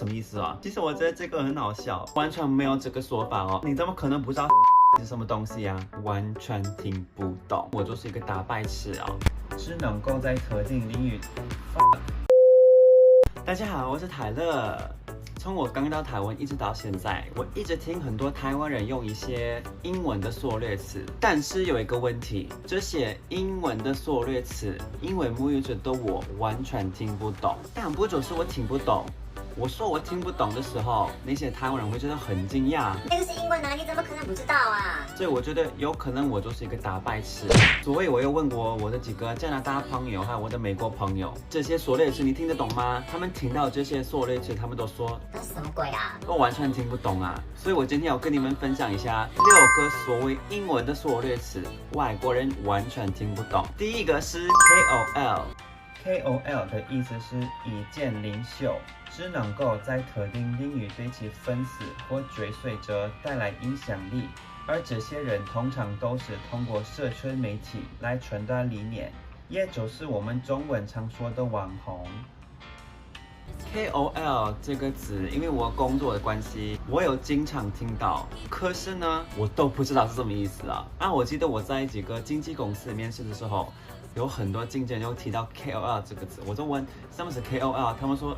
什么意思啊？其实我觉得这个很好笑，完全没有这个说法哦。你怎么可能不知道是什么东西啊？完全听不懂，我就是一个大白痴啊！只能够在特定领域。大家好，我是泰勒。从我刚到台湾一直到现在，我一直听很多台湾人用一些英文的缩略词，但是有一个问题，这些英文的缩略词，因为母语者的我完全听不懂。但不只是我听不懂，我说我听不懂的时候，那些台湾人会觉得很惊讶。那个是英文啊，你怎么可能不知道啊？所以我觉得有可能我就是一个大白痴。所以我又问过我的几个加拿大朋友，还有我的美国朋友，这些缩略词你听得懂吗？他们听到这些缩略词，他们都说那是什么鬼啊？我完全听不懂啊。所以我今天要跟你们分享一下6个所谓英文的缩略词，外国人完全听不懂。第一个是 KOL。KOL 的意思是意见领袖，只能够在特定领域对其粉丝或追随者带来影响力，而这些人通常都是通过社群媒体来传达理念，也就是我们中文常说的网红。KOL 这个字，因为我工作的关系，我有经常听到，可是呢，我都不知道是什么意思啊。我记得我在几个经纪公司面试的时候，有很多经纪人有提到 KOL 这个字，我就问什么是 KOL， 他们说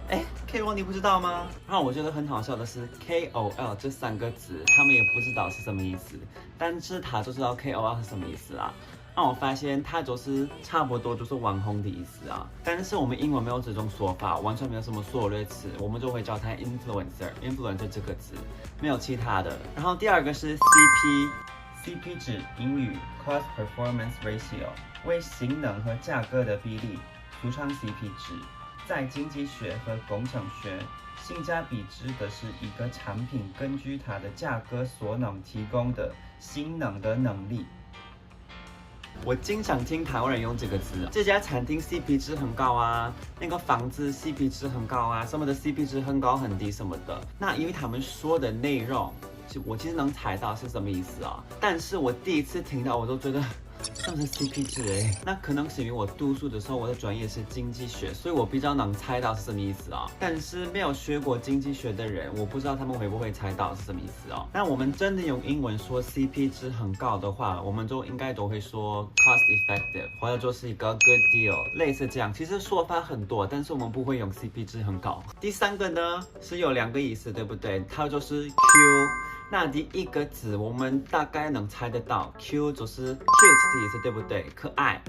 KOL 你不知道吗？然后我觉得很好笑的是 KOL 这3个字，他们也不知道是什么意思，但是他就知道 KOL 是什么意思啊。我发现它就是差不多就是网红的意思啊，但是我们英文没有这种说法，完全没有什么缩略词，我们就会叫它 influencer 这个字，没有其他的。然后第二个是 CP 指英语 cost performance ratio， 为性能和价格的比例，俗称 CP 值。在经济学和工程学，性价比指的是一个产品根据它的价格所能提供的性能的能力。我经常听台湾人用这个字，这家餐厅 CP 值很高啊，那个房子 CP 值很高啊，什么的 CP 值很高很低什么的。那因为他们说的内容，我其实能猜到是什么意思啊，但是我第一次听到我都觉得什么是 CP 值那可能是因为我读书的时候我的专业是经济学，所以我比较能猜到是什么意思啊。但是没有学过经济学的人，我不知道他们会不会猜到是什么意思啊。那我们真的用英文说 CP 值很高的话，我们就应该都会说 cost effective， 或者就是一个 good deal， 类似这样。其实说法很多，但是我们不会用 CP 值很高。第3个呢是有2个意思，对不对？它就是 Q。那第一个字我们大概能猜得到 ，Q 就是 cute 的意思，对不对？可爱。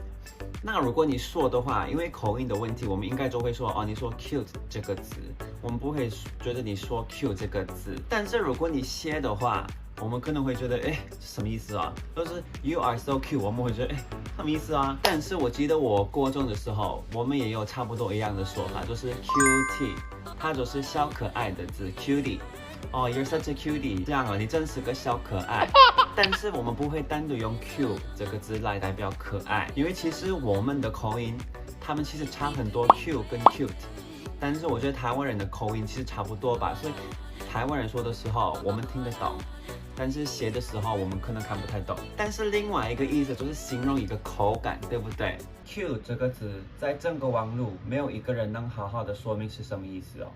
那如果你说的话，因为口音的问题，我们应该就会说你说 cute 这个字，我们不会觉得你说 cute 这个字。但是如果你写的话，我们可能会觉得什么意思啊？就是 you are so cute， 我们会觉得什么意思啊？但是我记得我国中的时候，我们也有差不多一样的说法，就是 cutie， 它就是小可爱的字 cutie。You're such a cutie， 这样你真是个小可爱。但是我们不会单独用 cute 这个字来代表可爱，因为其实我们的口音，他们其实差很多 cute 跟 cute。但是我觉得台湾人的口音其实差不多吧，所以台湾人说的时候我们听得懂，但是写的时候我们可能看不太懂。但是另外一个意思就是形容一个口感，对不对 ？cute 这个字在整个网络没有一个人能好好的说明是什么意思哦，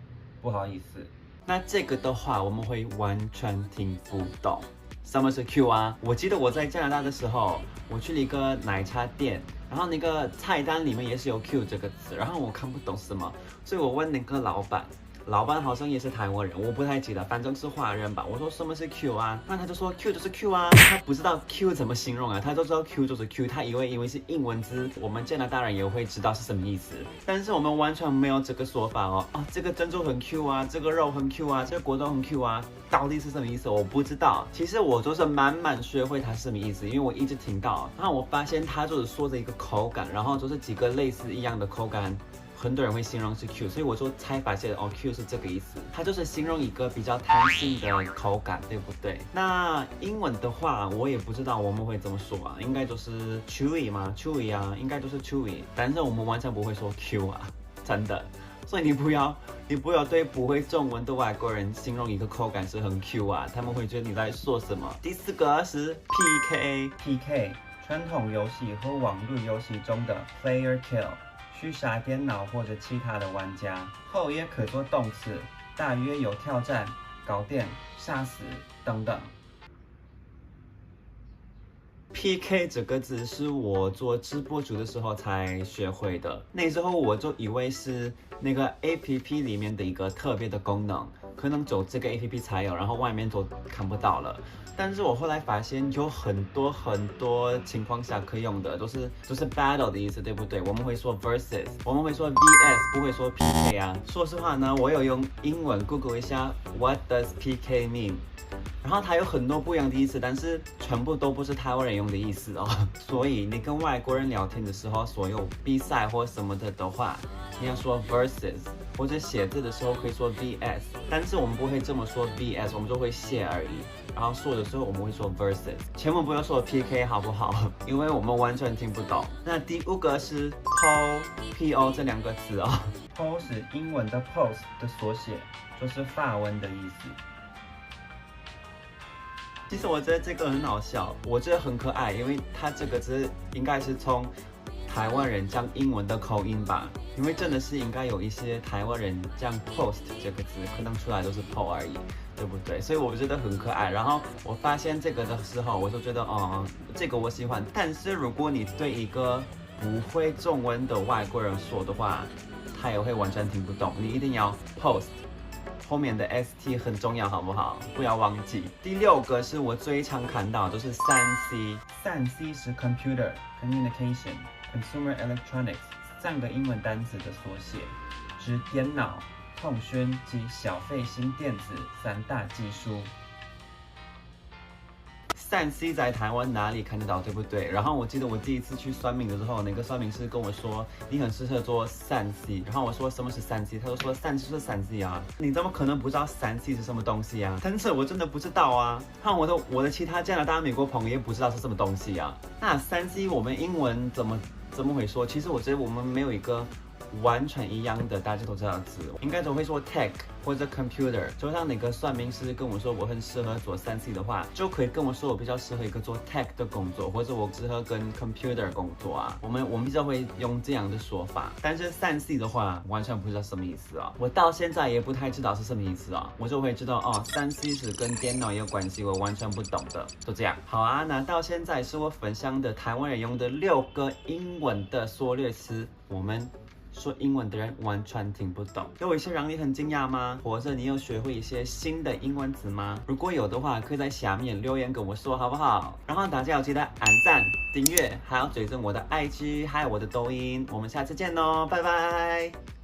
不好意思。那这个的话，我们会完全听不懂。什么是 Q 啊？我记得我在加拿大的时候，我去了一个奶茶店，然后那个菜单里面也是有 Q 这个字，然后我看不懂是什么，所以我问那个老板好像也是台湾人，我不太记得，反正是华人吧。我说什么是 Q 啊？那他就说 Q 就是 Q 啊，他不知道 Q 怎么形容啊，他就知道 Q 就是 Q， 他以为是英文字，我们加拿大人也会知道是什么意思，但是我们完全没有这个说法哦。这个珍珠很 Q 啊，这个肉很 Q 啊，这个果冻很 Q 啊，到底是什么意思？我不知道。其实我就是慢慢学会它是什么意思，因为我一直听到，然后我发现它就是说着一个口感，然后就是几个类似一样的口感。很多人会形容是 Q， 所以我就才发现Q 是这个意思，它就是形容一个比较弹性的口感，对不对？那英文的话，我也不知道我们会怎么说啊，应该就是 chewy 吗 ？chewy 啊，应该就是 chewy， 但是我们完全不会说 Q 啊，真的。所以你不要对不会中文的外国人形容一个口感是很 Q 啊，他们会觉得你在说什么。第4个是 PK， 传统游戏和网络游戏中的 player kill。去杀电脑或者其他的玩家，后也可做动词，大约有挑战、搞定、吓死等等。PK 这个字是我做直播主的时候才学会的，那时候我就以为是那个 APP 里面的一个特别的功能，可能只有这个 APP 才有，然后外面都看不到了。但是我后来发现有很多情况下可以用的，都是 battle 的意思，对不对？我们会说 versus， 我们会说 vs， 不会说 PK 啊。说实话呢，我有用英文 Google 一下 What does PK mean？然后它有很多不一样的意思，但是全部都不是台湾人用的意思哦。所以你跟外国人聊天的时候，所有比赛或什么的话，你要说 versus， 或者写字的时候可以说 vs， 但是我们不会这么说 vs， 我们就会写而已。然后说的时候我们会说 versus， 千万不要说 PK 好不好？因为我们完全听不懂。那第5个是 PO 这2个字哦。PO 是英文的 post 的缩写，就是法文的意思。其实我觉得这个很好笑，我觉得很可爱，因为它这个字应该是从台湾人讲英文的口音吧，因为真的是应该有一些台湾人讲 post 这个字，可能出来都是 po 而已，对不对？所以我觉得很可爱。然后我发现这个的时候，我就觉得这个我喜欢。但是如果你对一个不会中文的外国人说的话，他也会完全听不懂。你一定要 post。后面的 ST 很重要，好不好？不要忘记。第6个是我最常看到，就是 3C。3C 是 Computer Communication Consumer Electronics 3个英文单词的缩写，指电脑、通讯及消费性电子3大技术。3C 在台湾哪里看得到，对不对？然后我记得我第一次去算命的时候，那个算命师跟我说你很适合做 3C， 然后我说什么是 3C， 他就说3C 是 3C 啊，你怎么可能不知道 3C 是什么东西啊？但是我真的不知道啊，看我的其他加拿大、美国朋友也不知道是什么东西啊。那 3C 我们英文怎么会说？其实我觉得我们没有一个完全一样的大家都知道的字，应该都会说 tech 或者 computer。就像那个算命师跟我说我很适合做 3C 的话，就可以跟我说我比较适合一个做 tech 的工作，或者我适合跟 computer 工作啊。我们比较会用这样的说法。但是 3C 的话完全不知道什么意思啊，我到现在也不太知道是什么意思啊。我就会知道3C 是跟电脑有关系，我完全不懂的。就这样。好啊，那到现在是我分享的台湾人用的6个英文的缩略词，我们说英文的人完全听不懂。有一些让你很惊讶吗？或者你有学会一些新的英文词吗？如果有的话，可以在下面留言跟我说好不好？然后大家要记得按赞、订阅，还要追踪我的 IG， 还有我的抖音。我们下次见喽，拜拜。